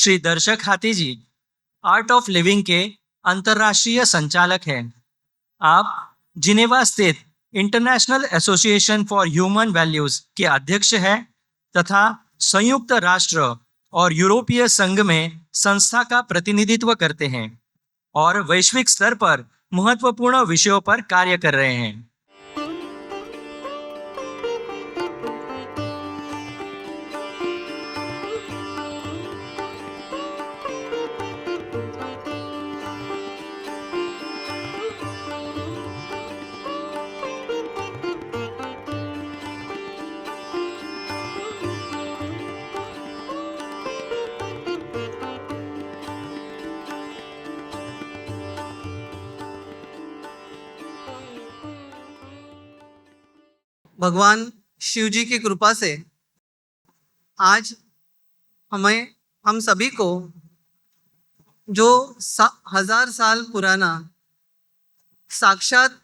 श्री दर्शक हाथी जी art of living के अंतर्राष्ट्रीय संचालक हैं। आप जिनेवा स्थित international association for human values के अध्यक्ष हैं तथा संयुक्त राष्ट्र और यूरोपीय संघ में संस्था का प्रतिनिधित्व करते हैं और वैश्विक स्तर पर महत्वपूर्ण विषयों पर कार्य कर रहे हैं। भगवान शिव जी की कृपा से आज हम सभी को जो 1000 साल पुराना साक्षात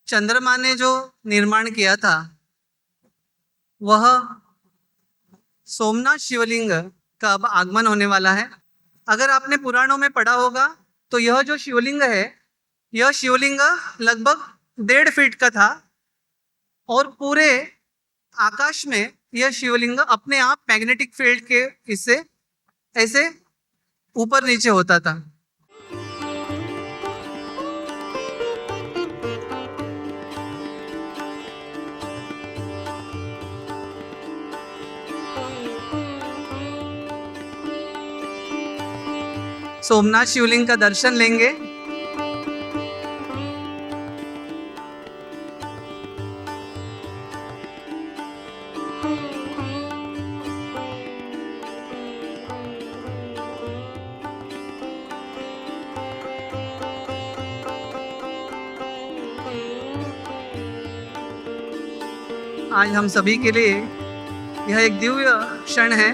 चंद्रमा ने जो निर्माण किया था, वह सोमनाथ शिवलिंग का अब आगमन होने वाला है। अगर आपने पुराणों में पढ़ा होगा तो यह जो शिवलिंग है, यह शिवलिंग लगभग 1.5 फीट का था और पूरे आकाश में यह शिवलिंग अपने आप मैग्नेटिक फील्ड के इससे ऐसे ऊपर नीचे होता था। सोमनाथ शिवलिंग का दर्शन लेंगे। आज हम सभी के लिए यह एक दिव्य क्षण है।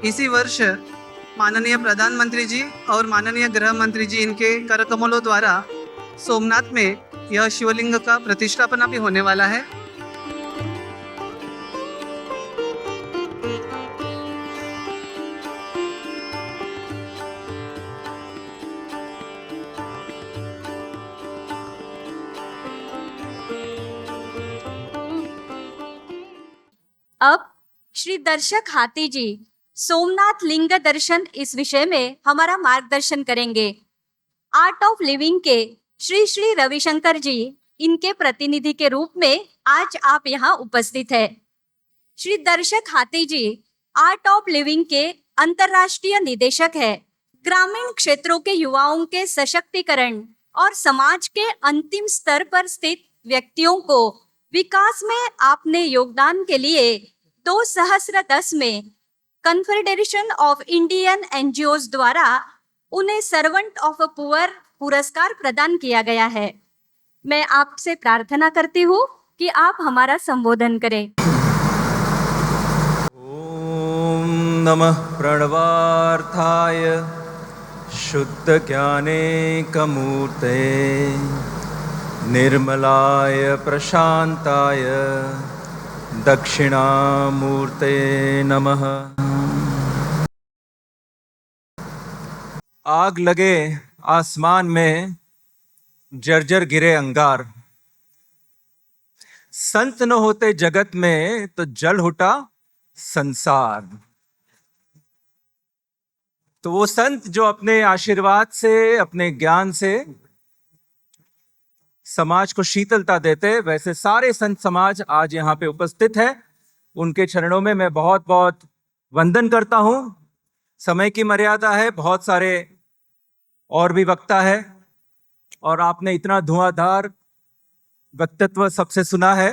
इसी वर्ष माननीय प्रधानमंत्री जी और माननीय गृह मंत्री जी इनके करकमलों द्वारा सोमनाथ में यह शिवलिंग का प्रतिष्ठापना भी होने वाला है। अब श्री दर्शक हाथी जी सोमनाथ लिंग दर्शन इस विषय में हमारा मार्गदर्शन करेंगे। आर्ट ऑफ लिविंग के श्री श्री रविशंकर जी इनके प्रतिनिधि के रूप में आज आप यहाँ उपस्थित हैं। श्री दर्शक हाथी जी आर्ट ऑफ लिविंग के अंतर्राष्ट्रीय निदेशक है। ग्रामीण क्षेत्रों के युवाओं के सशक्तिकरण और समाज के अंतिम स्तर पर स्थित व्यक्तियों को विकास में आपने योगदान के लिए 2010 में कन्फेडरेशन ऑफ इंडियन एनजीओज द्वारा उन्हें सर्वेंट ऑफ अ पुअर पुरस्कार प्रदान किया गया है। मैं आपसे प्रार्थना करती हूँ कि आप हमारा संबोधन करें। ओम नमः प्रणवार्थाय शुद्ध ज्ञानेकमूर्ते निर्मलाय प्रशांताय दक्षिणामूर्ते नमः। आग लगे आसमान में जर्जर गिरे अंगार, संत न होते जगत में तो जल उठा संसार। तो वो संत जो अपने आशीर्वाद से, अपने ज्ञान से समाज को शीतलता देते, वैसे सारे संत समाज आज यहाँ पे उपस्थित है। उनके चरणों में मैं बहुत बहुत वंदन करता हूँ। समय की मर्यादा है, बहुत सारे और भी वक्ता है और आपने इतना धुआंधार वक्तव्य सबसे सुना है।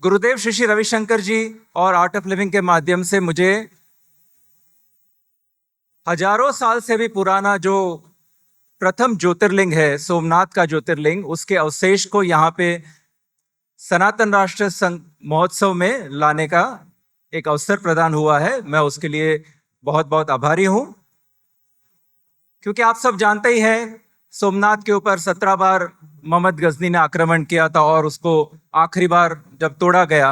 गुरुदेव श्री श्री रविशंकर जी और आर्ट ऑफ लिविंग के माध्यम से मुझे हजारों साल से भी पुराना जो प्रथम ज्योतिर्लिंग है, सोमनाथ का ज्योतिर्लिंग, उसके अवशेष को यहाँ पे सनातन राष्ट्र संघ महोत्सव में लाने का एक अवसर प्रदान हुआ है। मैं उसके लिए बहुत बहुत आभारी हूँ, क्योंकि आप सब जानते ही हैं सोमनाथ के ऊपर 17 बार मोहम्मद गजनी ने आक्रमण किया था और उसको आखिरी बार जब तोड़ा गया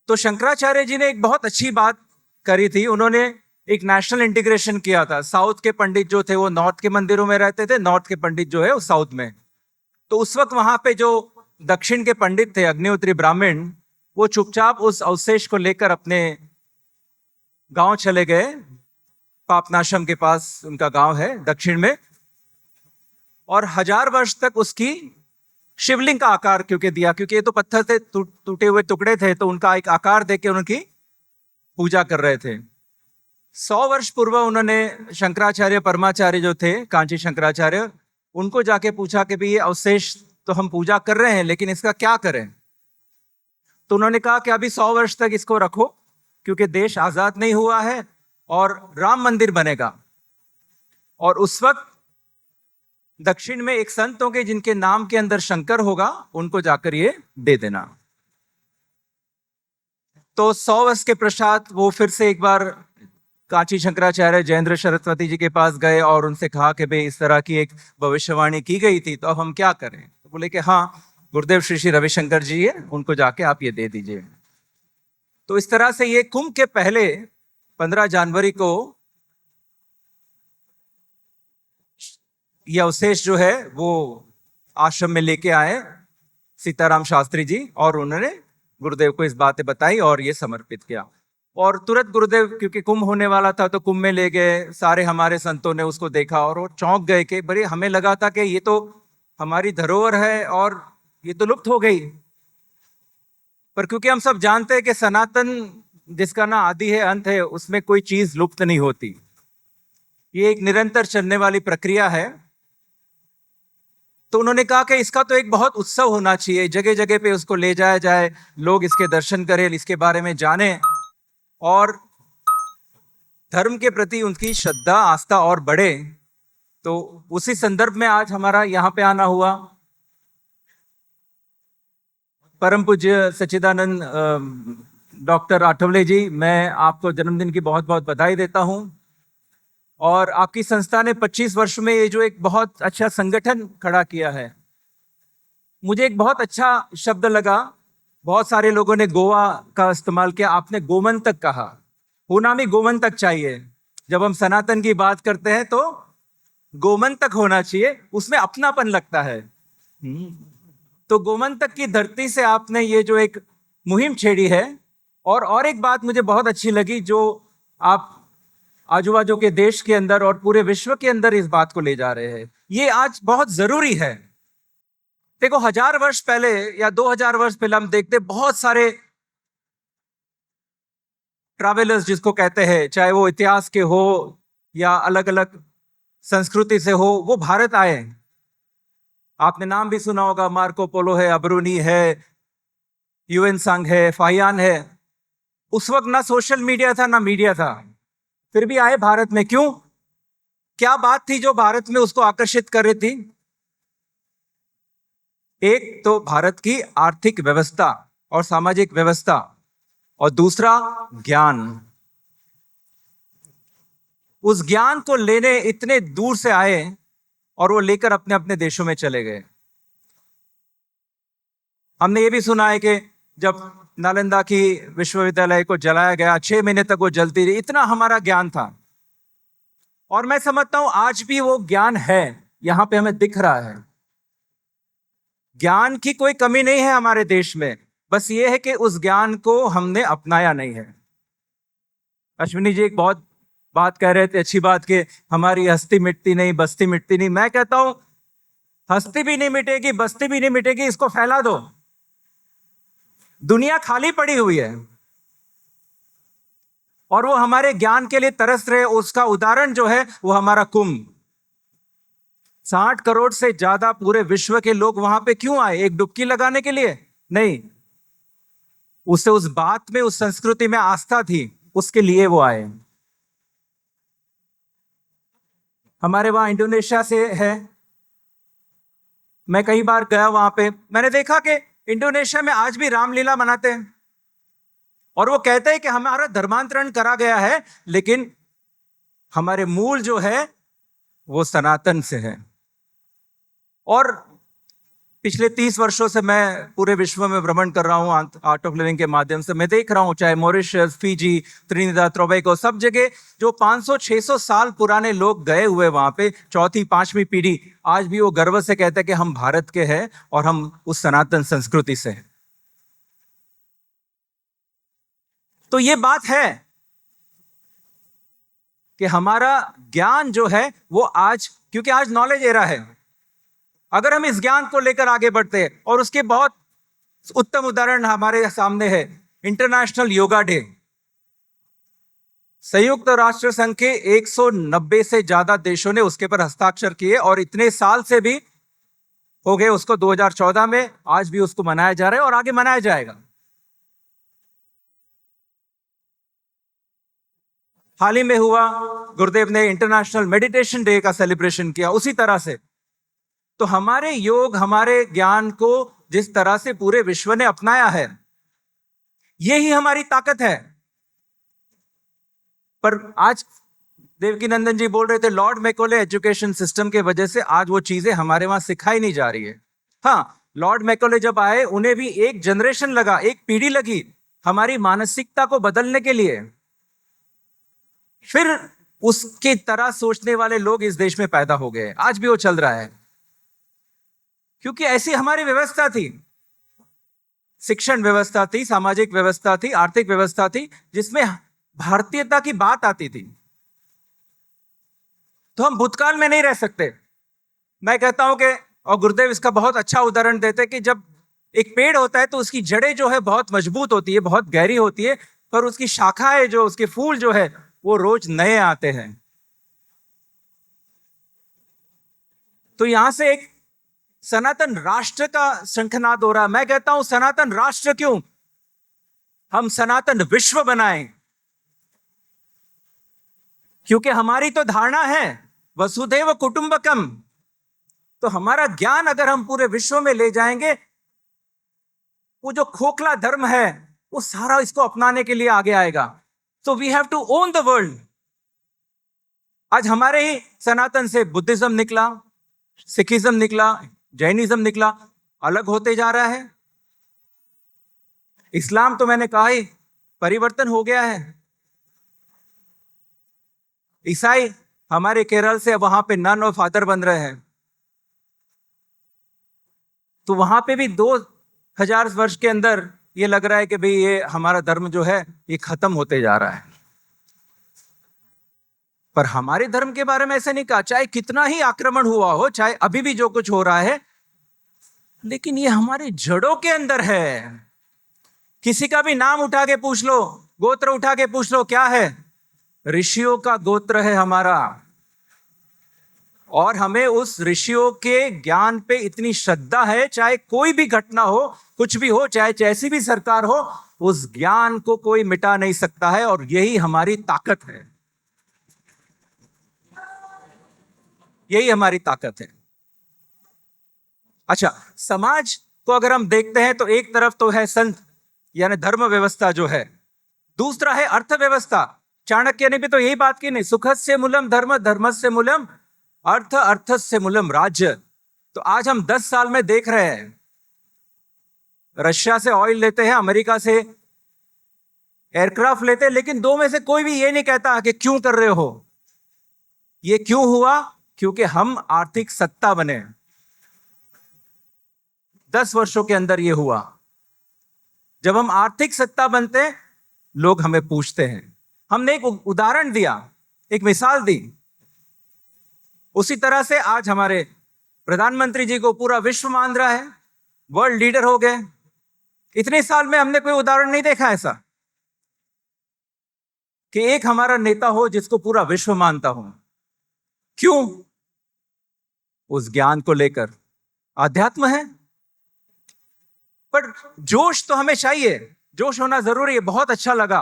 तो शंकराचार्य जी ने एक बहुत अच्छी बात करी थी। उन्होंने एक नेशनल इंटीग्रेशन किया था। साउथ के पंडित जो थे वो नॉर्थ के मंदिरों में रहते थे, नॉर्थ के पंडित जो है वो साउथ में। तो उस वक्त वहां पे जो दक्षिण के पंडित थे, अग्निहोत्री ब्राह्मण, वो चुपचाप उस अवशेष को लेकर अपने गांव चले गए। पापनाशम के पास उनका गांव है दक्षिण में, और 1000 वर्ष तक उसकी शिवलिंग का आकार क्योंकि दिया, क्योंकि ये तो पत्थर थे, टूटे हुए टुकड़े थे, तो उनका एक आकार देके उनकी पूजा कर रहे थे। 100 वर्ष पूर्व उन्होंने शंकराचार्य परमाचार्य जो थे, कांची शंकराचार्य, उनको जाके पूछा कि भाई ये अवशेष तो हम पूजा कर रहे हैं लेकिन इसका क्या करें। तो उन्होंने कहा कि अभी 100 वर्ष तक इसको रखो क्योंकि देश आजाद नहीं हुआ है और राम मंदिर बनेगा। और उस वक्त दक्षिण में एक संत होंगे जिनके नाम के अंदर शंकर होगा, उनको जाकर ये दे देना। तो 100 वर्ष के पश्चात वो फिर से एक बार कांची शंकराचार्य जयेंद्र सरस्वती जी के पास गए और उनसे कहा कि भाई इस तरह की एक भविष्यवाणी की गई थी, तो अब हम क्या करें। तो बोले कि हाँ, गुरुदेव श्री श्री रविशंकर जी है, उनको जाके आप ये दे दीजिए। तो इस तरह से ये कुंभ के पहले 15 जनवरी को ये अवशेष जो है वो आश्रम में लेके आए सीताराम शास्त्री जी, और उन्होंने गुरुदेव को इस बातें बताई और ये समर्पित किया। और तुरंत गुरुदेव, क्योंकि कुंभ होने वाला था, तो कुंभ में ले गए। सारे हमारे संतों ने उसको देखा और वो चौंक गए कि बड़े, हमें लगा था कि ये तो हमारी धरोहर है और ये तो लुप्त हो गई। पर क्योंकि हम सब जानते हैं कि सनातन जिसका ना आदि है अंत है, उसमें कोई चीज लुप्त नहीं होती। ये एक निरंतर चलने वाली प्रक्रिया है। तो उन्होंने कहा कि इसका तो एक बहुत उत्सव होना चाहिए, जगह जगह पे उसको ले जाया जाए, लोग इसके दर्शन करें, इसके बारे में जानें और धर्म के प्रति उनकी श्रद्धा आस्था और बढ़े। तो उसी संदर्भ में आज हमारा यहाँ पे आना हुआ। परम पूज्य सच्चिदानंद डॉक्टर आठवले जी, मैं आपको जन्मदिन की बहुत बहुत बधाई देता हूँ। और आपकी संस्था ने 25 वर्ष में ये जो एक बहुत अच्छा संगठन खड़ा किया है, मुझे एक बहुत अच्छा शब्द लगा। बहुत सारे लोगों ने गोवा का इस्तेमाल किया, आपने गोमंतक कहा। होना भी गोमंतक चाहिए। जब हम सनातन की बात करते हैं तो गोमंतक होना चाहिए, उसमें अपनापन लगता है। तो गोमंतक की धरती से आपने ये जो एक मुहिम छेड़ी है। और एक बात मुझे बहुत अच्छी लगी, जो आप आजू बाजू के देश के अंदर और पूरे विश्व के अंदर इस बात को ले जा रहे हैं, ये आज बहुत जरूरी है। देखो, 1000 वर्ष पहले या 2000 वर्ष पहले हम देखते बहुत सारे ट्रैवलर्स जिसको कहते हैं, चाहे वो इतिहास के हो या अलग अलग संस्कृति से हो, वो भारत आए। आपने नाम भी सुना होगा, मार्को पोलो है, अबरूनी है, यूएन सांग है, फाहियान है। उस वक्त ना सोशल मीडिया था ना मीडिया था, फिर भी आए भारत में। क्यों? क्या बात थी जो भारत में उसको आकर्षित कर रही थी? एक तो भारत की आर्थिक व्यवस्था और सामाजिक व्यवस्था, और दूसरा ज्ञान। उस ज्ञान को लेने इतने दूर से आए और वो लेकर अपने अपने देशों में चले गए। हमने ये भी सुना है कि जब नालंदा की विश्वविद्यालय को जलाया गया, 6 महीने तक वो जलती रही। इतना हमारा ज्ञान था। और मैं समझता हूं आज भी वो ज्ञान है, यहां पे हमें दिख रहा है। ज्ञान की कोई कमी नहीं है हमारे देश में, बस ये है कि उस ज्ञान को हमने अपनाया नहीं है। अश्विनी जी एक बहुत बात कह रहे थे, अच्छी बात, कि हमारी हस्ती मिटती नहीं, बस्ती मिटती नहीं। मैं कहता हूं हस्ती भी नहीं मिटेगी, बस्ती भी नहीं मिटेगी, इसको फैला दो। दुनिया खाली पड़ी हुई है और वो हमारे ज्ञान के लिए तरस रहे। उसका उदाहरण जो है वो हमारा कुंभ। 60 करोड़ से ज्यादा पूरे विश्व के लोग वहां पे क्यों आए? एक डुबकी लगाने के लिए नहीं, उसे उस बात में, उस संस्कृति में आस्था थी, उसके लिए वो आए। हमारे वहां इंडोनेशिया से है, मैं कई बार गया वहां पे। मैंने देखा कि इंडोनेशिया में आज भी रामलीला मनाते हैं और वो कहते हैं कि हमारा धर्मांतरण करा गया है, लेकिन हमारे मूल जो है वो सनातन से है। और पिछले 30 वर्षों से मैं पूरे विश्व में भ्रमण कर रहा हूँ आर्ट ऑफ लिविंग के माध्यम से। मैं देख रहा हूँ चाहे मॉरिशस, फिजी, त्रिनिदाद टोबैगो, सब जगह जो 500-600 साल पुराने लोग गए हुए वहां पे, चौथी 5वीं पीढ़ी, आज भी वो गर्व से कहते हैं कि हम भारत के हैं और हम उस सनातन संस्कृति से हैं। तो ये बात है कि हमारा ज्ञान जो है वो आज, क्योंकि आज नॉलेज एरा है, अगर हम इस ज्ञान को लेकर आगे बढ़ते हैं, और उसके बहुत उत्तम उदाहरण हमारे सामने है इंटरनेशनल योगा डे। संयुक्त राष्ट्र संघ के 190 से ज्यादा देशों ने उसके पर हस्ताक्षर किए और इतने साल से भी हो गए उसको, 2014 में, आज भी उसको मनाया जा रहा है और आगे मनाया जाएगा। हाल ही में हुआ, गुरुदेव ने इंटरनेशनल मेडिटेशन डे का सेलिब्रेशन किया उसी तरह से। तो हमारे योग, हमारे ज्ञान को जिस तरह से पूरे विश्व ने अपनाया है, यही हमारी ताकत है। पर आज देवकीनंदन जी बोल रहे थे, लॉर्ड मैकॉले एजुकेशन सिस्टम के वजह से आज वो चीजें हमारे वहां सिखाई नहीं जा रही है। हाँ, लॉर्ड मैकॉले जब आए, उन्हें भी एक जनरेशन लगा, एक पीढ़ी लगी हमारी मानसिकता को बदलने के लिए। फिर उसके तरह सोचने वाले लोग इस देश में पैदा हो गए, आज भी वो चल रहा है, क्योंकि ऐसी हमारी व्यवस्था थी। शिक्षण व्यवस्था थी, सामाजिक व्यवस्था थी, आर्थिक व्यवस्था थी, जिसमें भारतीयता की बात आती थी। तो हम भूतकाल में नहीं रह सकते। मैं कहता हूं कि, और गुरुदेव इसका बहुत अच्छा उदाहरण देते हैं कि जब एक पेड़ होता है तो उसकी जड़ें जो है बहुत मजबूत होती है, बहुत गहरी होती है, पर उसकी शाखाएं, जो उसके फूल जो है, वो रोज नए आते हैं। तो यहां से एक सनातन राष्ट्र का शंखनाद हो रहा है। मैं कहता हूं सनातन राष्ट्र क्यों, हम सनातन विश्व बनाएं, क्योंकि हमारी तो धारणा है वसुधैव कुटुंबकम। तो हमारा ज्ञान अगर हम पूरे विश्व में ले जाएंगे, वो जो खोखला धर्म है वो सारा इसको अपनाने के लिए आगे आएगा। तो we have to own the world. आज हमारे ही सनातन से बुद्धिज्म निकला, सिखिज्म निकला, जैनिज्म निकला, अलग होते जा रहा है। इस्लाम तो मैंने कहा ही परिवर्तन हो गया है। ईसाई हमारे केरल से वहां पे नन और फादर बन रहे हैं। तो वहां पे भी 2000 वर्ष के अंदर ये लग रहा है कि भाई ये हमारा धर्म जो है ये खत्म होते जा रहा है। पर हमारे धर्म के बारे में ऐसा नहीं कहा, चाहे कितना ही आक्रमण हुआ हो, चाहे अभी भी जो कुछ हो रहा है, लेकिन ये हमारे जड़ों के अंदर है। किसी का भी नाम उठा के पूछ लो, गोत्र उठा के पूछ लो, क्या है? ऋषियों का गोत्र है हमारा। और हमें उस ऋषियों के ज्ञान पे इतनी श्रद्धा है, चाहे कोई भी घटना हो, कुछ भी हो, चाहे जैसी भी सरकार हो, उस ज्ञान को कोई मिटा नहीं सकता है। और यही हमारी ताकत है, यही हमारी ताकत है। अच्छा, समाज को अगर हम देखते हैं तो एक तरफ तो है संत यानी धर्म व्यवस्था जो है, दूसरा है अर्थव्यवस्था। चाणक्य ने भी तो यही बात की, नहीं, सुखस्य मूलम धर्म, धर्मस्य मूलम अर्थ, अर्थस्य मूलम राज्य। तो आज हम 10 साल में देख रहे हैं, रशिया से ऑयल लेते हैं, अमेरिका से एयरक्राफ्ट लेते हैं, लेकिन दो में से कोई भी ये नहीं कहता कि क्यों कर रहे हो। ये क्यों हुआ? क्योंकि हम आर्थिक सत्ता बने। 10 वर्षों के अंदर ये हुआ। जब हम आर्थिक सत्ता बनते हैं, लोग हमें पूछते हैं। हमने एक उदाहरण दिया, एक मिसाल दी। उसी तरह से आज हमारे प्रधानमंत्री जी को पूरा विश्व मान रहा है, वर्ल्ड लीडर हो गए। इतने साल में हमने कोई उदाहरण नहीं देखा ऐसा कि एक हमारा नेता हो जिसको पूरा विश्व मानता हो। क्यों? उस ज्ञान को लेकर आध्यात्म है। पर जोश तो हमें चाहिए, जोश होना जरूरी है। बहुत अच्छा लगा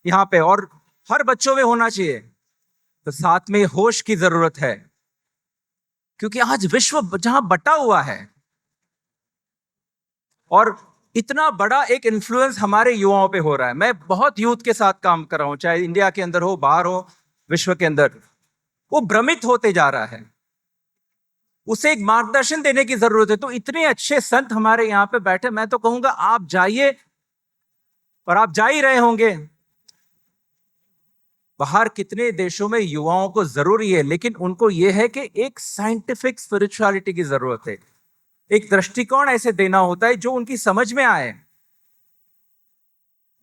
यहां पे, और हर बच्चों में होना चाहिए। तो साथ में होश की जरूरत है, क्योंकि आज विश्व जहां बटा हुआ है और इतना बड़ा एक इन्फ्लुएंस हमारे युवाओं पे हो रहा है। मैं बहुत यूथ के साथ काम कर रहा हूं, चाहे इंडिया के अंदर हो, बाहर हो, विश्व के अंदर। वो भ्रमित होते जा रहा है, उसे एक मार्गदर्शन देने की जरूरत है। तो इतने अच्छे संत हमारे यहाँ पे बैठे, मैं तो कहूंगा आप जाइए, और आप जा ही रहे होंगे। बाहर कितने देशों में युवाओं को जरूरी है, लेकिन उनको यह है कि एक साइंटिफिक स्पिरिचुअलिटी की जरूरत है, एक दृष्टिकोण ऐसे देना होता है जो उनकी समझ में आए।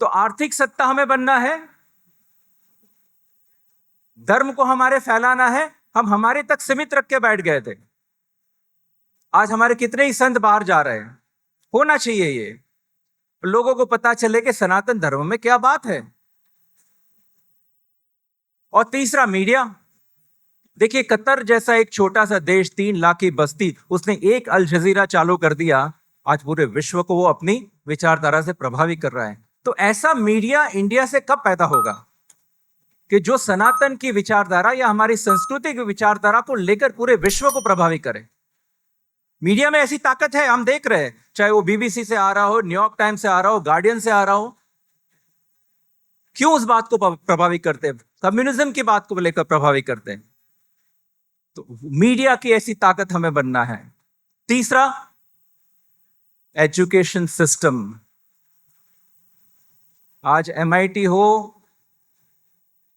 तो आर्थिक सत्ता हमें बनना है, धर्म को हमारे फैलाना है। हम हमारे तक सीमित रख के बैठ गए थे, आज हमारे कितने ही संत बाहर जा रहे हैं। होना चाहिए ये, लोगों को पता चले कि सनातन धर्म में क्या बात है। और तीसरा, मीडिया। देखिए, कतर जैसा एक छोटा सा देश, 3 लाख की बस्ती, उसने एक अल जजीरा चालू कर दिया, आज पूरे विश्व को वो अपनी विचारधारा से प्रभावित कर रहा है। तो ऐसा मीडिया इंडिया से कब पैदा होगा कि जो सनातन की विचारधारा या हमारी संस्कृति की विचारधारा को लेकर पूरे विश्व को प्रभावित करे। मीडिया में ऐसी ताकत है, हम देख रहे हैं, चाहे वो बीबीसी से आ रहा हो, न्यूयॉर्क टाइम्स से आ रहा हो, गार्डियन से आ रहा हो। क्यों उस बात को प्रभावित करते हैं? कम्युनिज्म की बात को लेकर प्रभावित करते हैं। तो मीडिया की ऐसी ताकत हमें बनना है। तीसरा, एजुकेशन सिस्टम। आज MIT हो,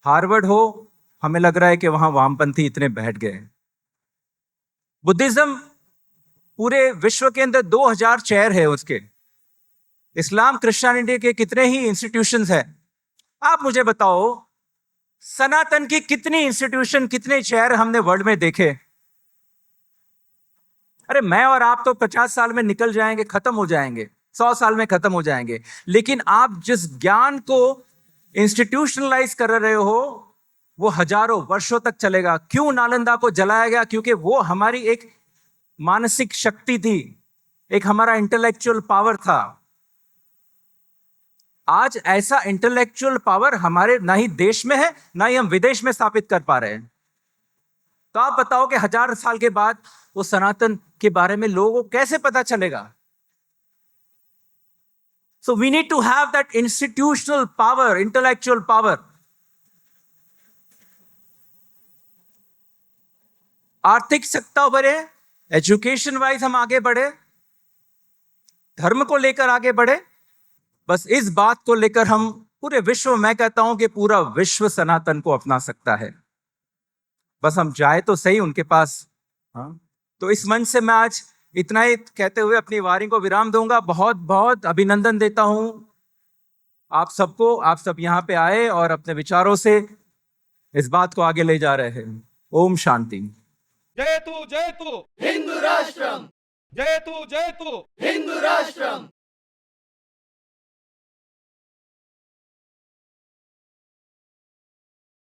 हार्वर्ड हो, हमें लग रहा है कि वहां वामपंथी इतने बैठ गए। बुद्धिज्म पूरे विश्व के अंदर 2000 चेयर है उसके। इस्लाम, क्रिश्चियनिटी के कितने ही इंस्टीट्यूशंस हैं। आप मुझे बताओ, सनातन की कितनी इंस्टीट्यूशन, कितने चेयर हमने वर्ल्ड में देखे? अरे मैं और आप तो 50 साल में निकल जाएंगे, खत्म हो जाएंगे, 100 साल में खत्म हो जाएंगे। लेकिन आप जिस ज्ञान को इंस्टीट्यूशनलाइज कर रहे हो वो हजारों वर्षों तक चलेगा। क्यों नालंदा को जलाया गया? क्योंकि वो हमारी एक मानसिक शक्ति थी, एक हमारा इंटेलेक्चुअल पावर था। आज ऐसा इंटेलेक्चुअल पावर हमारे ना ही देश में है, ना ही हम विदेश में स्थापित कर पा रहे हैं। तो आप बताओ कि 1000 साल के बाद वो सनातन के बारे में लोगों को कैसे पता चलेगा? So we need to have that institutional power, intellectual power. आर्थिक सत्ता बढ़े, एजुकेशन वाइज हम आगे बढ़े, धर्म को लेकर आगे बढ़े। बस इस बात को लेकर हम पूरे विश्व, मैं कहता हूं कि पूरा विश्व सनातन को अपना सकता है। बस हम जाए तो सही उनके पास। हाँ, तो इस मंच से मैं आज इतना ही कहते हुए अपनी वारी को विराम दूंगा। बहुत बहुत अभिनंदन देता हूं आप सबको। आप सब यहाँ पे आए और अपने विचारों से इस बात को आगे ले जा रहे हैं। ओम शांति। जयतु जयतु हिंदू राष्ट्रम, जयतु जयतु हिंदू राष्ट्रम।